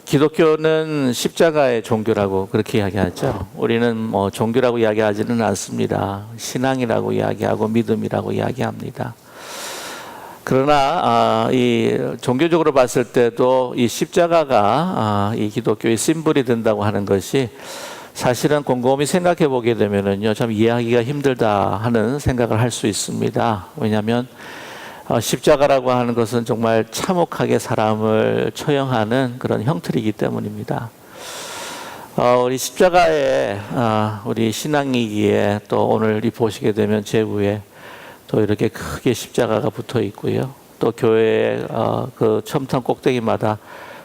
기독교는 십자가의 종교라고 그렇게 이야기하죠. 우리는 종교라고 이야기하지는 않습니다. 신앙이라고 이야기하고 믿음이라고 이야기합니다. 그러나 이 종교적으로 봤을 때도 이 십자가가 이 기독교의 심볼이 된다고 하는 것이 사실은 곰곰이 생각해 보게 되면은요, 참 이해하기가 힘들다 하는 생각을 할 수 있습니다. 왜냐하면 십자가라고 하는 것은 정말 참혹하게 사람을 처형하는 그런 형틀이기 때문입니다. 우리 십자가에 우리 신앙이기에 또 오늘 보시게 되면 제부에 또 이렇게 크게 십자가가 붙어 있고요. 또 교회의 그 첨탑 꼭대기마다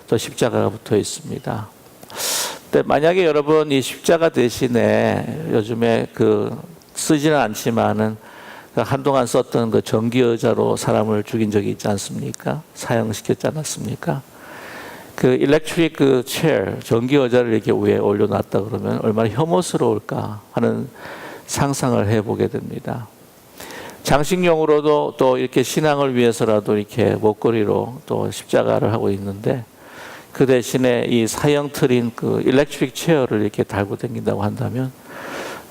또 십자가가 붙어 있습니다. 근데 만약에 여러분 이 십자가 대신에 요즘에 쓰지는 않지만은 한동안 썼던 그 전기의자로 사람을 죽인 적이 있지 않습니까? 사형시켰지 않았습니까? 일렉트릭 체어, 전기의자를 이렇게 위에 올려놨다 그러면 얼마나 혐오스러울까 하는 상상을 해보게 됩니다. 장식용으로도 또 이렇게 신앙을 위해서라도 이렇게 목걸이로 또 십자가를 하고 있는데 그 대신에 이 사형 틀인 일렉트릭 체어를 이렇게 달고 다닌다고 한다면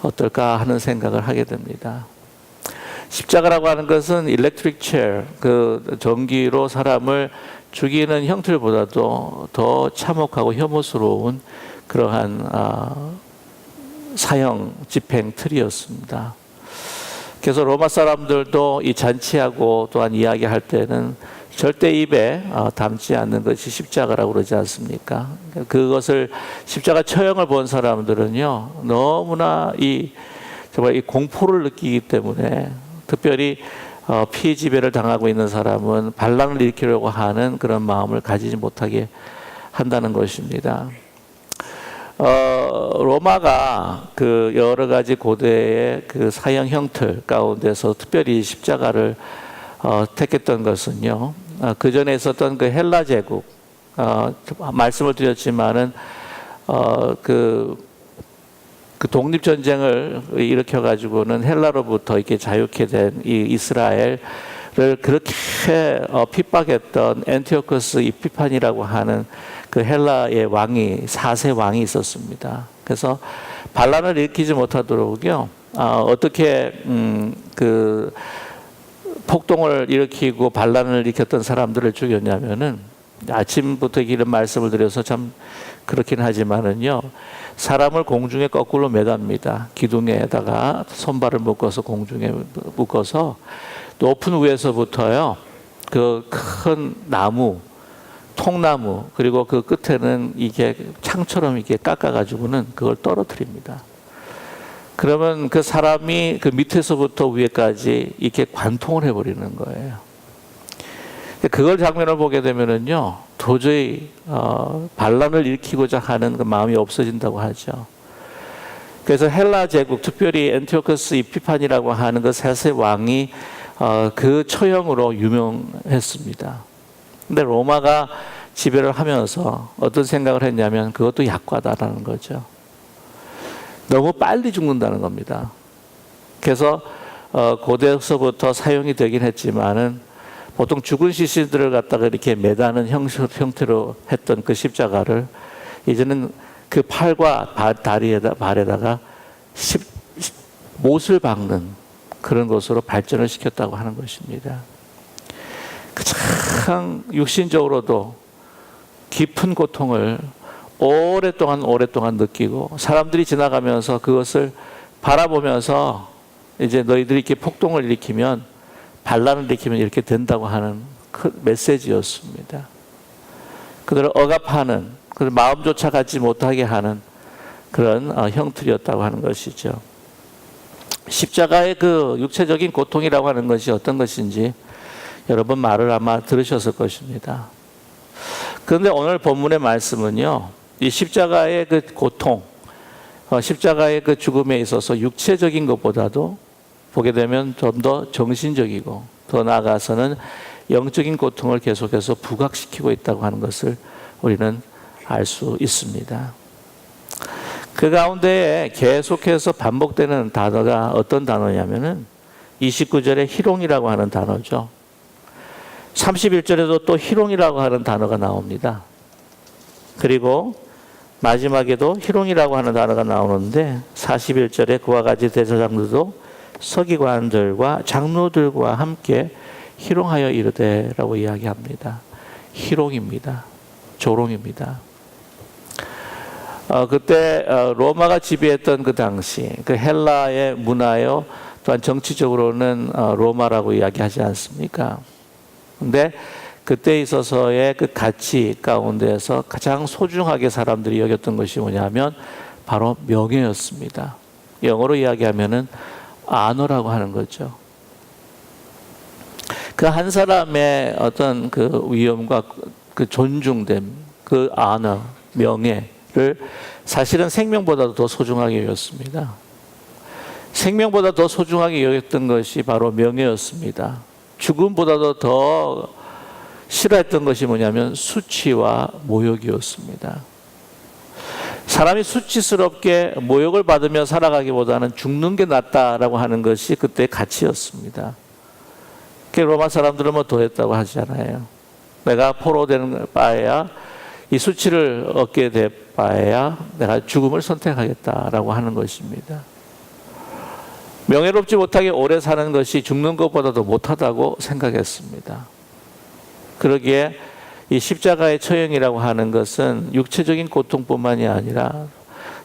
어떨까 하는 생각을 하게 됩니다. 십자가라고 하는 것은 일렉트릭 체어, 전기로 사람을 죽이는 형틀보다도 더 참혹하고 혐오스러운 그러한 사형 집행 틀이었습니다. 그래서 로마 사람들도 이 잔치하고 또한 이야기할 때는 절대 입에 담지 않는 것이 십자가라고 그러지 않습니까? 그것을 십자가 처형을 본 사람들은요, 너무나 정말 이 공포를 느끼기 때문에 특별히 피지배를 당하고 있는 사람은 반란을 일으키려고 하는 그런 마음을 가지지 못하게 한다는 것입니다. 로마가 여러 가지 고대의 사형 형틀 가운데서 특별히 십자가를 택했던 것은요, 그 전에 있었던 헬라 제국, 말씀을 드렸지만은 독립전쟁을 일으켜가지고는 헬라로부터 이렇게 자유케 된 이 이스라엘을 그렇게 핍박했던 엔티오커스 이피판이라고 하는 헬라의 왕이 4세 왕이 있었습니다. 그래서 반란을 일으키지 못하도록요, 어떻게 폭동을 일으키고 반란을 일으켰던 사람들을 죽였냐면은 아침부터 이런 말씀을 드려서 참 그렇긴 하지만은요, 사람을 공중에 거꾸로 매답니다. 기둥에다가 손발을 묶어서 공중에 묶어서 높은 위에서부터요, 큰 나무, 통나무, 그리고 그 끝에는 이게 창처럼 이렇게 깎아가지고는 그걸 떨어뜨립니다. 그러면 그 사람이 밑에서부터 위에까지 이렇게 관통을 해버리는 거예요. 그걸 장면을 보게 되면은요, 도저히 반란을 일으키고자 하는 마음이 없어진다고 하죠. 그래서 헬라 제국, 특별히 엔티오커스 이피판이라고 하는 그 셋의 왕이 그 처형으로 유명했습니다. 근데 로마가 지배를 하면서 어떤 생각을 했냐면 그것도 약과다라는 거죠. 너무 빨리 죽는다는 겁니다. 그래서 고대에서부터 사용이 되긴 했지만은 보통 죽은 시신들을 갖다가 이렇게 매다는 형태로 했던 그 십자가를 이제는 그 팔과 발에다가 못을 박는 그런 것으로 발전을 시켰다고 하는 것입니다. 참 육신적으로도 깊은 고통을 오랫동안 느끼고 사람들이 지나가면서 그것을 바라보면서 이제 너희들이 이렇게 폭동을 일으키면 반란을 일으키면 이렇게 된다고 하는 그 메시지였습니다. 그들을 억압하는, 그들 마음조차 갖지 못하게 하는 그런 형틀이었다고 하는 것이죠. 십자가의 육체적인 고통이라고 하는 것이 어떤 것인지 여러분 말을 아마 들으셨을 것입니다. 그런데 오늘 본문의 말씀은요, 이 십자가의 고통, 십자가의 죽음에 있어서 육체적인 것보다도 보게 되면 좀 더 정신적이고 더 나아가서는 영적인 고통을 계속해서 부각시키고 있다고 하는 것을 우리는 알 수 있습니다. 그 가운데에 계속해서 반복되는 단어가 어떤 단어냐면은 29절에 희롱이라고 하는 단어죠. 31절에도 또 희롱이라고 하는 단어가 나옵니다. 그리고 마지막에도 희롱이라고 하는 단어가 나오는데 41절에 그와 같이 대제사장들도 서기관들과 장로들과 함께 희롱하여 이르되라고 이야기합니다. 희롱입니다. 조롱입니다. 그때 로마가 지배했던 그 당시 그 헬라의 문화요, 또한 정치적으로는 로마라고 이야기하지 않습니까? 근데 그때 있어서의 그 가치 가운데서 가장 소중하게 사람들이 여겼던 것이 뭐냐면 바로 명예였습니다. 영어로 이야기하면은 honor라고 하는 거죠. 그 한 사람의 어떤 그 위엄과 그 존중됨, 그 honor, 명예를 사실은 생명보다도 더 소중하게 여겼습니다. 생명보다 더 소중하게 여겼던 것이 바로 명예였습니다. 죽음보다도 더 싫어했던 것이 뭐냐면 수치와 모욕이었습니다. 사람이 수치스럽게 모욕을 받으며 살아가기보다는 죽는 게 낫다라고 하는 것이 그때의 가치였습니다. 로마 사람들은 뭐 더했다고 하잖아요. 내가 포로되는 바에야, 이 수치를 얻게 될 바에야 내가 죽음을 선택하겠다라고 하는 것입니다. 명예롭지 못하게 오래 사는 것이 죽는 것보다도 못하다고 생각했습니다. 그러기에 이 십자가의 처형이라고 하는 것은 육체적인 고통뿐만이 아니라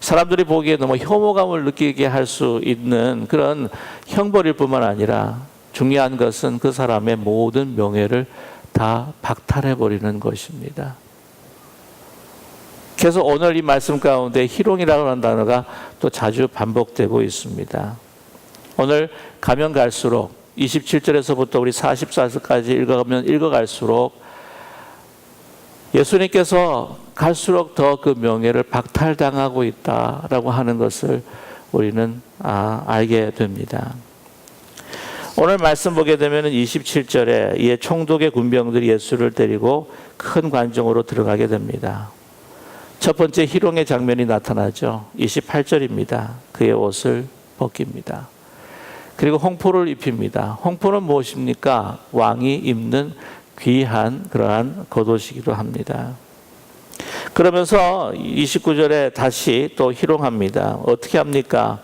사람들이 보기에 너무 혐오감을 느끼게 할 수 있는 그런 형벌일 뿐만 아니라 중요한 것은 그 사람의 모든 명예를 다 박탈해버리는 것입니다. 그래서 오늘 이 말씀 가운데 희롱이라고 하는 단어가 또 자주 반복되고 있습니다. 오늘 가면 갈수록 27절에서부터 우리 44절까지 읽어갈수록 예수님께서 갈수록 더 그 명예를 박탈당하고 있다라고 하는 것을 우리는 알게 됩니다. 오늘 말씀 보게 되면 27절에 이에 총독의 군병들이 예수를 데리고 큰 관정으로 들어가게 됩니다. 첫 번째 희롱의 장면이 나타나죠. 28절입니다. 그의 옷을 벗깁니다. 그리고 홍포를 입힙니다. 홍포는 무엇입니까? 왕이 입는 귀한 그러한 겉옷이기도 합니다. 그러면서 29절에 다시 또 희롱합니다. 어떻게 합니까?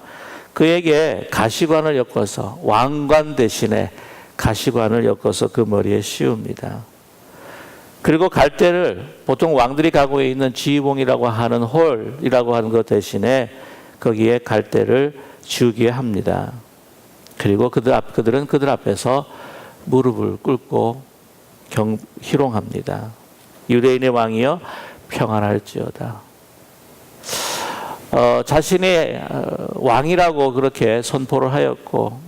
그에게 가시관을 엮어서 왕관 대신에 가시관을 엮어서 그 머리에 씌웁니다. 그리고 갈대를 보통 왕들이 가고 있는 지휘봉이라고 하는 홀이라고 하는 것 대신에 거기에 갈대를 쥐게 합니다. 그리고 그들은 그들 앞에서 무릎을 꿇고 희롱합니다. 유대인의 왕이여 평안할지어다. 자신이 왕이라고 그렇게 선포를 하였고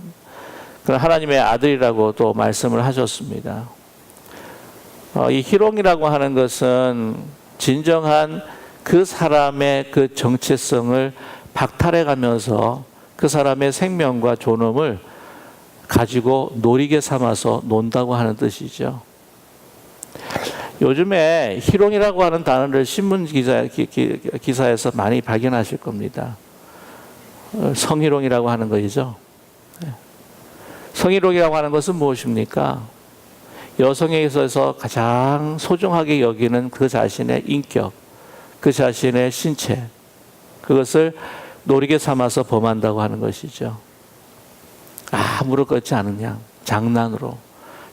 하나님의 아들이라고 또 말씀을 하셨습니다. 이 희롱이라고 하는 것은 진정한 그 사람의 그 정체성을 박탈해 가면서 그 사람의 생명과 존엄을 가지고 놀이개 삼아서 논다고 하는 뜻이죠. 요즘에 희롱이라고 하는 단어를 신문 기사에서 많이 발견하실 겁니다. 성희롱이라고 하는 것이죠. 성희롱이라고 하는 것은 무엇입니까? 여성에 있어서 가장 소중하게 여기는 그 자신의 인격, 그 자신의 신체, 그것을 놀이개 삼아서 범한다고 하는 것이죠. 아무렇지 않은 양, 장난으로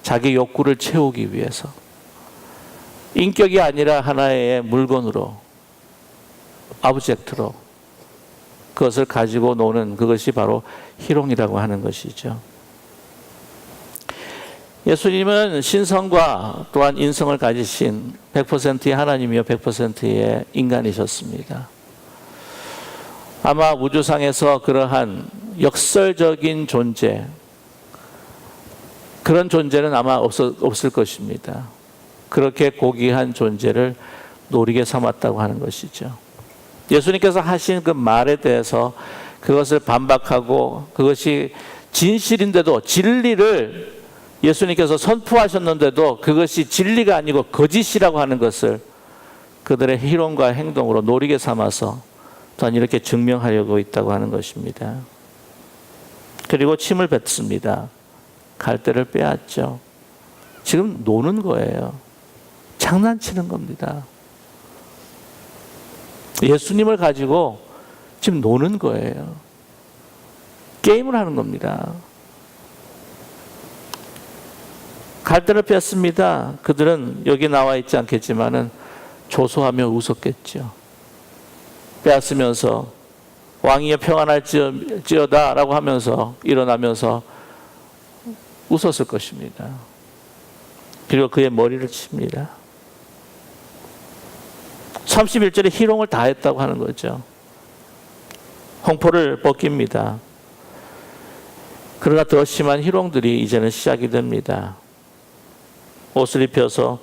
자기 욕구를 채우기 위해서 인격이 아니라 하나의 물건으로, 오브젝트로 그것을 가지고 노는 그것이 바로 희롱이라고 하는 것이죠. 예수님은 신성과 또한 인성을 가지신 100%의 하나님이요 100%의 인간이셨습니다. 아마 우주상에서 그러한 역설적인 존재, 그런 존재는 아마 없을 것입니다. 그렇게 고귀한 존재를 놀이개 삼았다고 하는 것이죠. 예수님께서 하신 그 말에 대해서 그것을 반박하고 그것이 진실인데도 진리를 예수님께서 선포하셨는데도 그것이 진리가 아니고 거짓이라고 하는 것을 그들의 희롱과 행동으로 놀이개 삼아서 또한 이렇게 증명하려고 있다고 하는 것입니다. 그리고 침을 뱉습니다. 갈대를 빼앗죠. 지금 노는 거예요. 장난치는 겁니다. 예수님을 가지고 지금 노는 거예요. 게임을 하는 겁니다. 갈대를 뺐습니다. 그들은 여기 나와 있지 않겠지만은 조소하며 웃었겠죠. 빼앗으면서 왕이여 평안할지어다 라고 하면서 일어나면서 웃었을 것입니다. 그리고 그의 머리를 칩니다. 31절에 희롱을 다 했다고 하는 거죠. 홍포를 벗깁니다. 그러나 더 심한 희롱들이 이제는 시작이 됩니다. 옷을 입혀서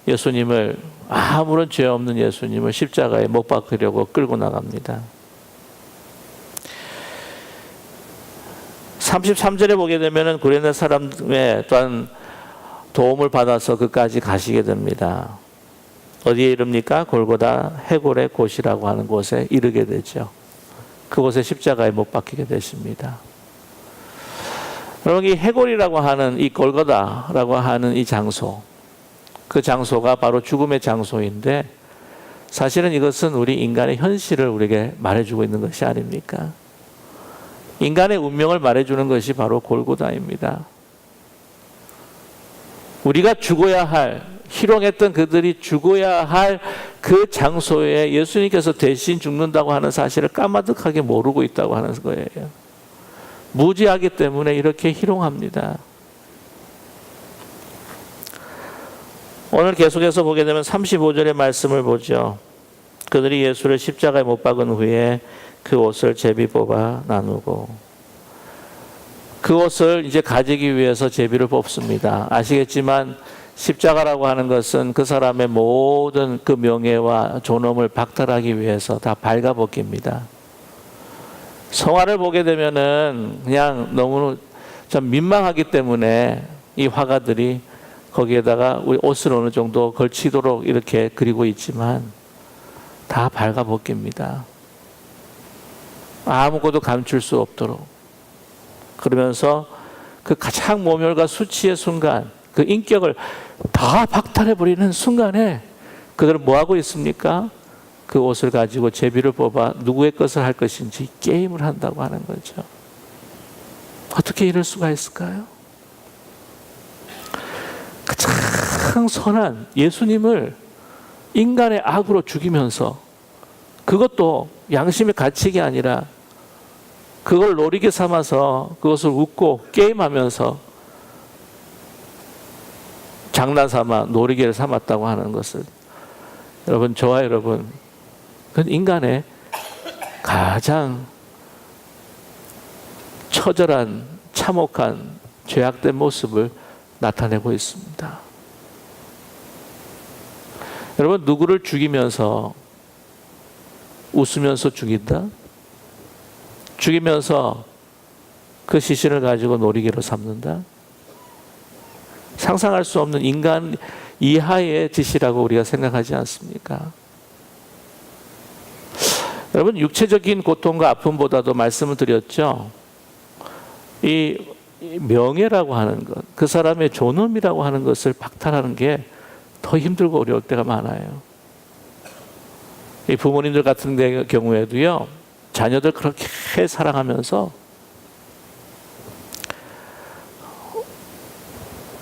예수님을, 아무런 죄 없는 예수님을 십자가에 못 박으려고 끌고 나갑니다. 33절에 보게 되면 구레네 사람의 또한 도움을 받아서 그까지 가시게 됩니다. 어디에 이릅니까? 골고다 해골의 곳이라고 하는 곳에 이르게 되죠. 그곳에 십자가에 못 박히게 되십니다. 여러분, 이 해골이라고 하는 이 골고다라고 하는 이 장소, 그 장소가 바로 죽음의 장소인데 사실은 이것은 우리 인간의 현실을 우리에게 말해주고 있는 것이 아닙니까? 인간의 운명을 말해주는 것이 바로 골고다입니다. 우리가 죽어야 할, 희롱했던 그들이 죽어야 할 그 장소에 예수님께서 대신 죽는다고 하는 사실을 까마득하게 모르고 있다고 하는 거예요. 무지하기 때문에 이렇게 희롱합니다. 오늘 계속해서 보게 되면 35절의 말씀을 보죠. 그들이 예수를 십자가에 못 박은 후에 그 옷을 제비 뽑아 나누고, 그 옷을 이제 가지기 위해서 제비를 뽑습니다. 아시겠지만 십자가라고 하는 것은 그 사람의 모든 그 명예와 존엄을 박탈하기 위해서 다 발가벗깁니다. 성화를 보게 되면은 그냥 너무 참 민망하기 때문에 이 화가들이 거기에다가 우리 옷을 어느 정도 걸치도록 이렇게 그리고 있지만 다 발가벗깁니다. 아무것도 감출 수 없도록. 그러면서 그 가장 모멸과 수치의 순간, 그 인격을 다 박탈해버리는 순간에 그들은 뭐하고 있습니까? 그 옷을 가지고 제비를 뽑아 누구의 것을 할 것인지 게임을 한다고 하는 거죠. 어떻게 이럴 수가 있을까요? 가장 선한 예수님을 인간의 악으로 죽이면서, 그것도 양심의 가책이 아니라 그걸 노리게 삼아서 그것을 웃고 게임하면서 장난삼아 놀이개를 삼았다고 하는 것을, 여러분, 저와 여러분, 그건 인간의 가장 처절한, 참혹한, 죄악된 모습을 나타내고 있습니다. 여러분, 누구를 죽이면서 웃으면서 죽인다? 죽이면서 그 시신을 가지고 놀이개로 삼는다? 상상할 수 없는 인간 이하의 짓이라고 우리가 생각하지 않습니까? 여러분, 육체적인 고통과 아픔보다도 말씀을 드렸죠. 이 명예라고 하는 것, 그 사람의 존엄이라고 하는 것을 박탈하는 게 더 힘들고 어려울 때가 많아요. 이 부모님들 같은 경우에도요, 자녀들 그렇게 사랑하면서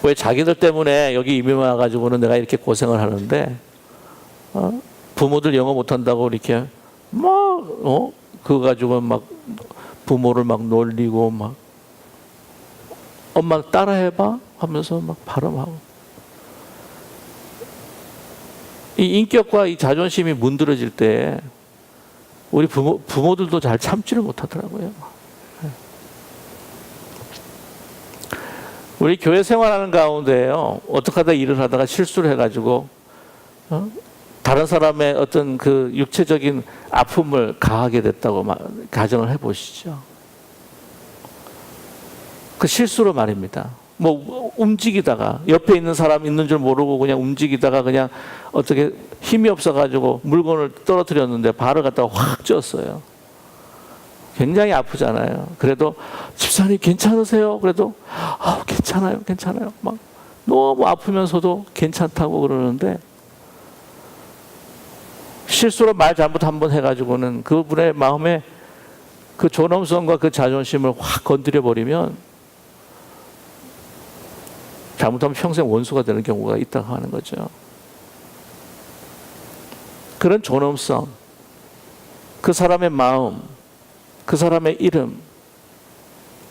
왜 자기들 때문에 여기 이민 와가지고는 내가 이렇게 고생을 하는데, 부모들 영어 못한다고 이렇게 그거 가지고 막 부모를 막 놀리고 막 엄마 따라해봐 하면서 막 발음하고, 이 인격과 이 자존심이 문드러질 때 우리 부모들도 잘 참지를 못하더라고요. 우리 교회 생활하는 가운데요, 어떻게 하다 일을 하다가 실수를 해가지고 다른 사람의 어떤 그 육체적인 아픔을 가하게 됐다고 가정을 해보시죠. 그 실수로 말입니다. 뭐 움직이다가 옆에 있는 사람 있는 줄 모르고 그냥 움직이다가 그냥 어떻게 힘이 없어가지고 물건을 떨어뜨렸는데 발을 갖다가 확 쪘어요. 굉장히 아프잖아요. 그래도 집사님 괜찮으세요? 그래도 괜찮아요, 괜찮아요. 막 너무 아프면서도 괜찮다고 그러는데 실수로 말 잘못 한번 해가지고는 그분의 마음에 그 존엄성과 그 자존심을 확 건드려 버리면 잘못하면 평생 원수가 되는 경우가 있다고 하는 거죠. 그런 존엄성, 그 사람의 마음, 그 사람의 이름,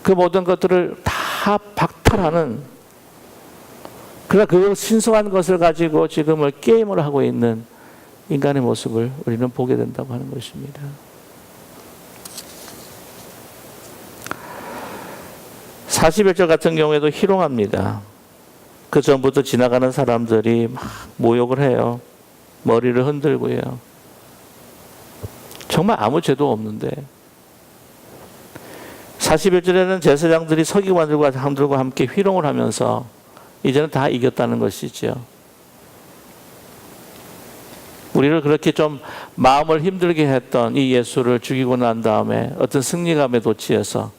그 모든 것들을 다 박탈하는, 그러나 그 신성한 것을 가지고 지금을 게임을 하고 있는 인간의 모습을 우리는 보게 된다고 하는 것입니다. (41절) 같은 경우에도 희롱합니다. 그 전부터 지나가는 사람들이 막 모욕을 해요. 머리를 흔들고요. 정말 아무 죄도 없는데 41절에는 제사장들이 서기관들과 함께 희롱을 하면서 이제는 다 이겼다는 것이죠. 우리를 그렇게 좀 마음을 힘들게 했던 이 예수를 죽이고 난 다음에 어떤 승리감에 도취해서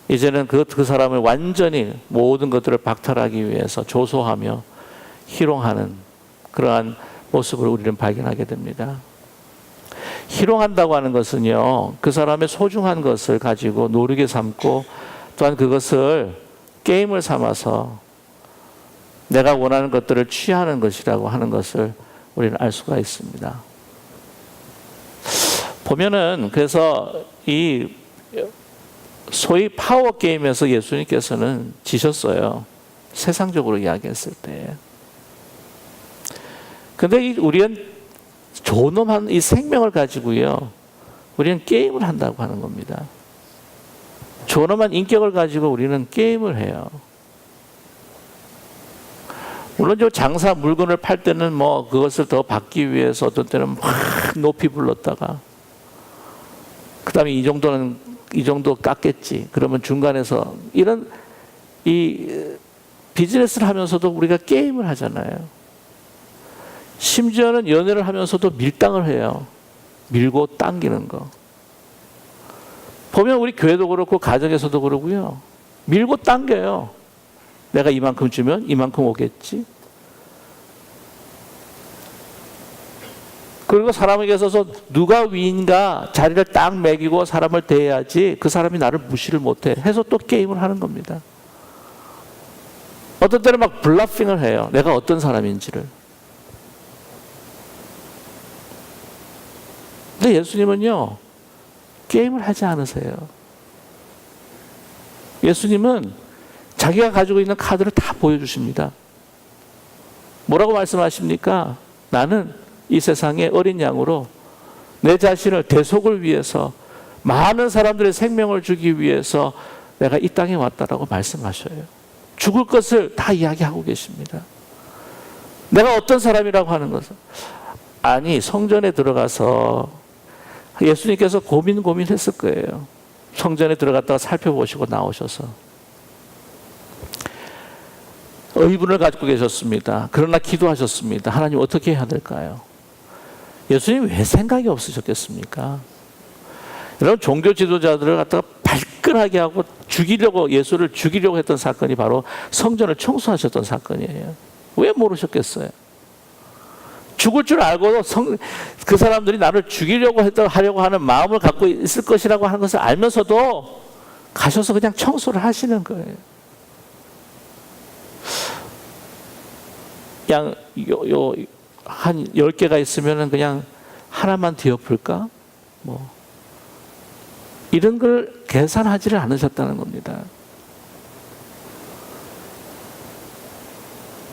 이제는 그 사람을 완전히 모든 것들을 박탈하기 위해서 조소하며 희롱하는 그러한 모습을 우리는 발견하게 됩니다. 희롱한다고 하는 것은요, 그 사람의 소중한 것을 가지고 노르게 삼고 또한 그것을 게임을 삼아서 내가 원하는 것들을 취하는 것이라고 하는 것을 우리는 알 수가 있습니다. 보면은 그래서 이 소위 파워 게임에서 예수님께서는 지셨어요. 세상적으로 이야기했을 때. 근데 우리는 존엄한 이 생명을 가지고요, 우리는 게임을 한다고 하는 겁니다. 존엄한 인격을 가지고 우리는 게임을 해요. 물론 저 장사 물건을 팔 때는 뭐 그것을 더 받기 위해서 어떤 때는 막 높이 불렀다가 그 다음에 이 정도 깎겠지. 그러면 중간에서 이런 이 비즈니스를 하면서도 우리가 게임을 하잖아요. 심지어는 연애를 하면서도 밀당을 해요. 밀고 당기는 거. 보면 우리 교회도 그렇고 가정에서도 그러고요. 밀고 당겨요. 내가 이만큼 주면 이만큼 오겠지. 그리고 사람에게 있어서 누가 위인가 자리를 딱 매기고 사람을 대해야지 그 사람이 나를 무시를 못해 해서 또 게임을 하는 겁니다. 어떤 때는 막 블러핑을 해요. 내가 어떤 사람인지를. 근데 예수님은요, 게임을 하지 않으세요. 예수님은 자기가 가지고 있는 카드를 다 보여주십니다. 뭐라고 말씀하십니까? 나는 이 세상의 어린 양으로 내 자신을 대속을 위해서 많은 사람들의 생명을 주기 위해서 내가 이 땅에 왔다라고 말씀하셔요. 죽을 것을 다 이야기하고 계십니다. 내가 어떤 사람이라고 하는 것은, 아니 성전에 들어가서 예수님께서 고민했을 거예요. 성전에 들어갔다가 살펴보시고 나오셔서 의분을 가지고 계셨습니다. 그러나 기도하셨습니다. 하나님 어떻게 해야 될까요? 예수님 왜 생각이 없으셨겠습니까? 여러분, 종교 지도자들을 갖다가 발끈하게 하고 예수를 죽이려고 했던 사건이 바로 성전을 청소하셨던 사건이에요. 왜 모르셨겠어요? 죽을 줄 알고도 그 사람들이 나를 죽이려고 하려고 하는 마음을 갖고 있을 것이라고 하는 것을 알면서도 가셔서 그냥 청소를 하시는 거예요. 그냥 한 10개가 있으면 그냥 하나만 뒤엎을까? 이런 걸 계산하지를 않으셨다는 겁니다.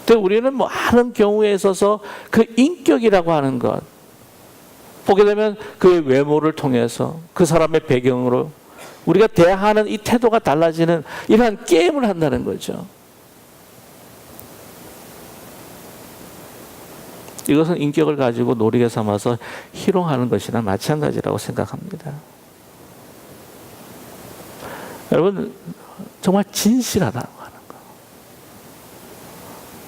근데 우리는 많은 경우에 있어서 그 인격이라고 하는 것, 보게 되면 그의 외모를 통해서 그 사람의 배경으로 우리가 대하는 이 태도가 달라지는 이러한 게임을 한다는 거죠. 이것은 인격을 가지고 노리게 삼아서 희롱하는 것이나 마찬가지라고 생각합니다. 여러분, 정말 진실하다고 하는 거.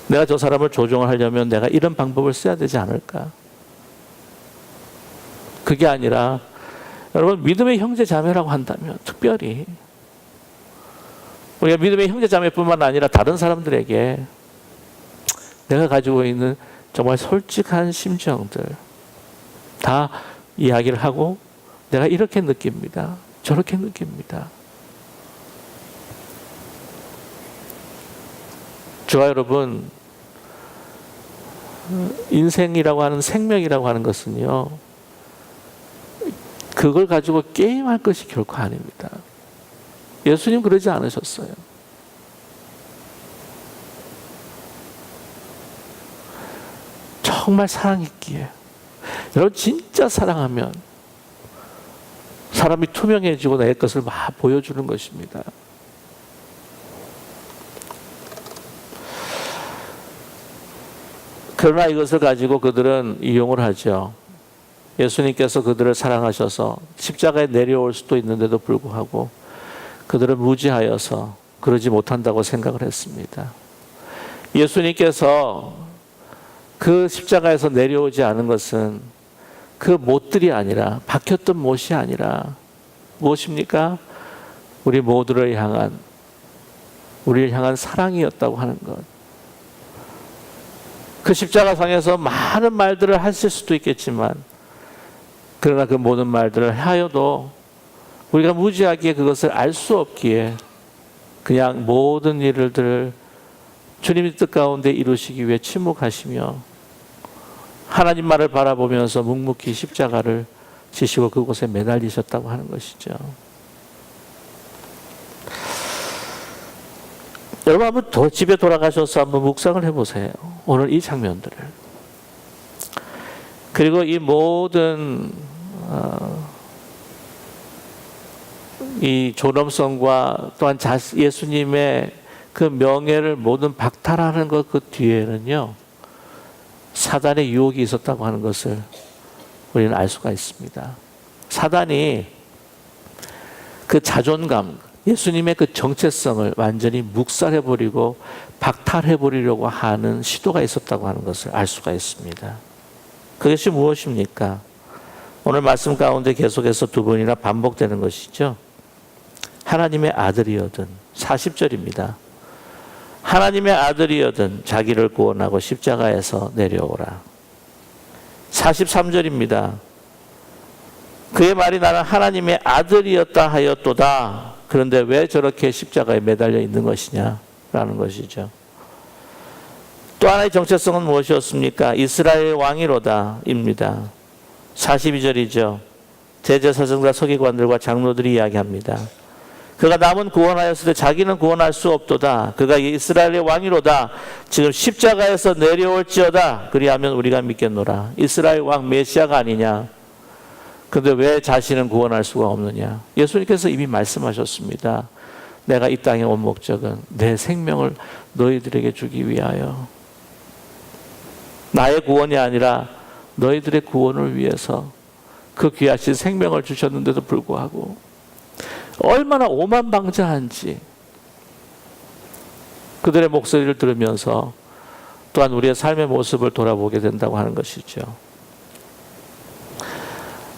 내가 저 사람을 조종을 하려면 내가 이런 방법을 써야 되지 않을까? 그게 아니라 여러분, 믿음의 형제 자매라고 한다면 특별히 우리가 믿음의 형제 자매뿐만 아니라 다른 사람들에게 내가 가지고 있는 정말 솔직한 심정들, 다 이야기를 하고 내가 이렇게 느낍니다. 저렇게 느낍니다. 저와 여러분, 인생이라고 하는 생명이라고 하는 것은요, 그걸 가지고 게임할 것이 결코 아닙니다. 예수님 그러지 않으셨어요. 정말 사랑했기에, 여러분 진짜 사랑하면 사람이 투명해지고 내 것을 막 보여주는 것입니다. 그러나 이것을 가지고 그들은 이용을 하죠. 예수님께서 그들을 사랑하셔서 십자가에 내려올 수도 있는데도 불구하고 그들은 무지하여서 그러지 못한다고 생각을 했습니다. 예수님께서 그 십자가에서 내려오지 않은 것은 그 못들이 아니라, 박혔던 못이 아니라 무엇입니까? 우리 모두를 향한, 우리를 향한 사랑이었다고 하는 것. 그 십자가상에서 많은 말들을 하실 수도 있겠지만, 그러나 그 모든 말들을 하여도 우리가 무지하기에 그것을 알 수 없기에 그냥 모든 일들을 주님의 뜻 가운데 이루시기 위해 침묵하시며 하나님만을 바라보면서 묵묵히 십자가를 지시고 그곳에 매달리셨다고 하는 것이죠. 여러분 한번 더 집에 돌아가셔서 한번 묵상을 해보세요. 오늘 이 장면들을. 그리고 이 모든 이 존엄성과 또한 예수님의 그 명예를 모든 박탈하는 것 그 뒤에는요, 사단의 유혹이 있었다고 하는 것을 우리는 알 수가 있습니다. 사단이 그 자존감, 예수님의 그 정체성을 완전히 묵살해버리고 박탈해버리려고 하는 시도가 있었다고 하는 것을 알 수가 있습니다. 그것이 무엇입니까? 오늘 말씀 가운데 계속해서 두 번이나 반복되는 것이죠. 하나님의 아들이여든, 40절입니다. 하나님의 아들이여든 자기를 구원하고 십자가에서 내려오라. 43절입니다. 그의 말이 나는 하나님의 아들이었다 하였도다. 그런데 왜 저렇게 십자가에 매달려 있는 것이냐라는 것이죠. 또 하나의 정체성은 무엇이었습니까? 이스라엘 왕이로다 입니다. 42절이죠. 대제사장과 서기관들과 장로들이 이야기합니다. 그가 남은 구원하였을 때 자기는 구원할 수 없도다. 그가 이스라엘의 왕이로다. 지금 십자가에서 내려올지어다. 그리하면 우리가 믿겠노라. 이스라엘 왕 메시아가 아니냐. 그런데 왜 자신은 구원할 수가 없느냐. 예수님께서 이미 말씀하셨습니다. 내가 이 땅에 온 목적은 내 생명을 너희들에게 주기 위하여, 나의 구원이 아니라 너희들의 구원을 위해서 그 귀하신 생명을 주셨는데도 불구하고 얼마나 오만방자한지 그들의 목소리를 들으면서 또한 우리의 삶의 모습을 돌아보게 된다고 하는 것이죠.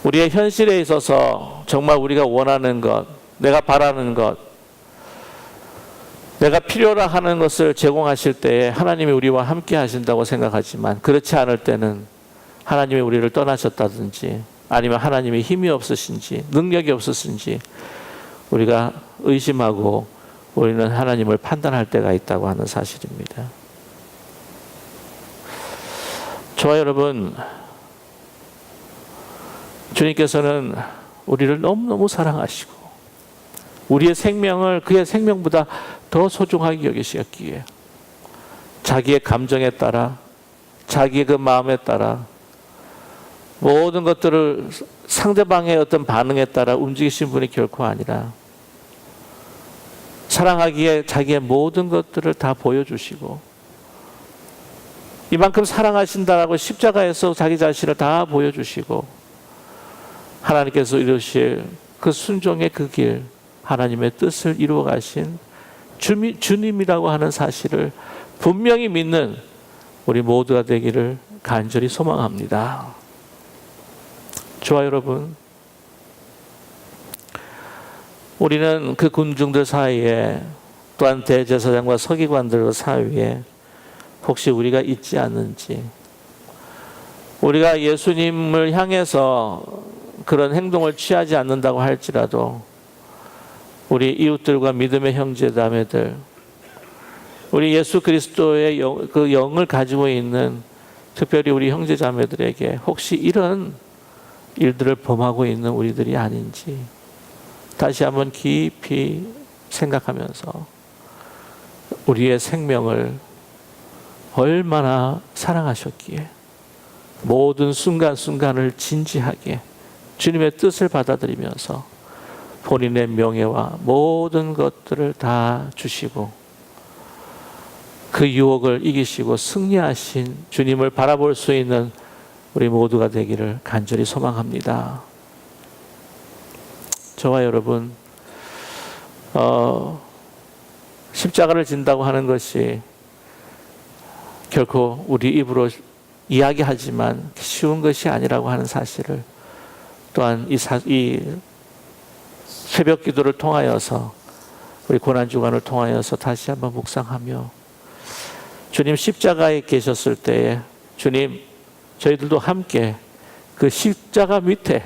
우리의 현실에 있어서 정말 우리가 원하는 것, 내가 바라는 것, 내가 필요로 하는 것을 제공하실 때에 하나님이 우리와 함께 하신다고 생각하지만, 그렇지 않을 때는 하나님이 우리를 떠나셨다든지 아니면 하나님이 힘이 없으신지 능력이 없으신지 우리가 의심하고 우리는 하나님을 판단할 때가 있다고 하는 사실입니다. 저와 여러분, 주님께서는 우리를 너무너무 사랑하시고 우리의 생명을 그의 생명보다 더 소중하게 여기셨기에 자기의 감정에 따라, 자기의 그 마음에 따라 모든 것들을 상대방의 어떤 반응에 따라 움직이신 분이 결코 아니라 사랑하기에 자기의 모든 것들을 다 보여주시고, 이만큼 사랑하신다라고 십자가에서 자기 자신을 다 보여주시고 하나님께서 이루실 그 순종의 그 길, 하나님의 뜻을 이루어 가신 주님이라고 하는 사실을 분명히 믿는 우리 모두가 되기를 간절히 소망합니다. 저와 여러분, 우리는 그 군중들 사이에, 또한 대제사장과 서기관들 사이에 혹시 우리가 있지 않는지, 우리가 예수님을 향해서 그런 행동을 취하지 않는다고 할지라도 우리 이웃들과 믿음의 형제자매들, 우리 예수 그리스도의 그 영을 가지고 있는 특별히 우리 형제자매들에게 혹시 이런 일들을 범하고 있는 우리들이 아닌지 다시 한번 깊이 생각하면서 우리의 생명을 얼마나 사랑하셨기에 모든 순간순간을 진지하게 주님의 뜻을 받아들이면서 본인의 명예와 모든 것들을 다 주시고 그 유혹을 이기시고 승리하신 주님을 바라볼 수 있는 우리 모두가 되기를 간절히 소망합니다. 저와 여러분, 십자가를 진다고 하는 것이 결코 우리 입으로 이야기하지만 쉬운 것이 아니라고 하는 사실을 또한 이 새벽 기도를 통하여서 우리 고난주간을 통하여서 다시 한번 묵상하며 주님 십자가에 계셨을 때에 주님 저희들도 함께 그 십자가 밑에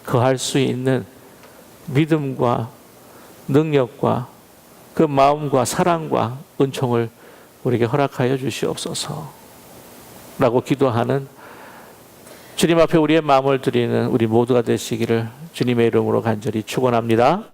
거할 수 있는 믿음과 능력과 그 마음과 사랑과 은총을 우리에게 허락하여 주시옵소서 라고 기도하는 주님 앞에 우리의 마음을 드리는 우리 모두가 되시기를 주님의 이름으로 간절히 축원합니다.